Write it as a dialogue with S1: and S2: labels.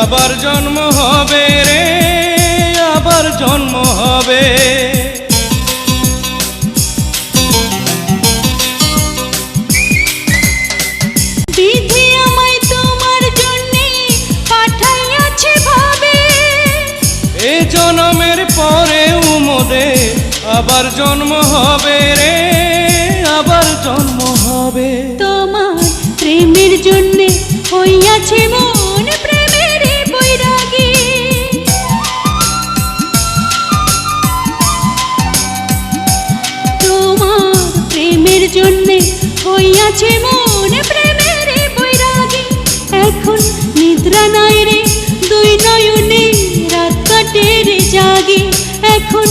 S1: আবার জন্ম হবে রে, আবার জন্ম হবে।
S2: বিধি আমায় তোমার জন্যে পাঠাইয়াছে ভাবে,
S1: এ জন্মের পরেও মোদের আবার জন্ম হবে রে, আবার জন্ম হবে।
S2: তোমার প্রেমের জন্যে হইয়াছে মন প্রেমের বৈরাগী, তোমার প্রেমের জন্যে হইয়াছে মন প্রেমের বৈরাগী। এখন নিদ্রা নাই রে দুই নয়নে রাত কাটে রে জাগি, এখন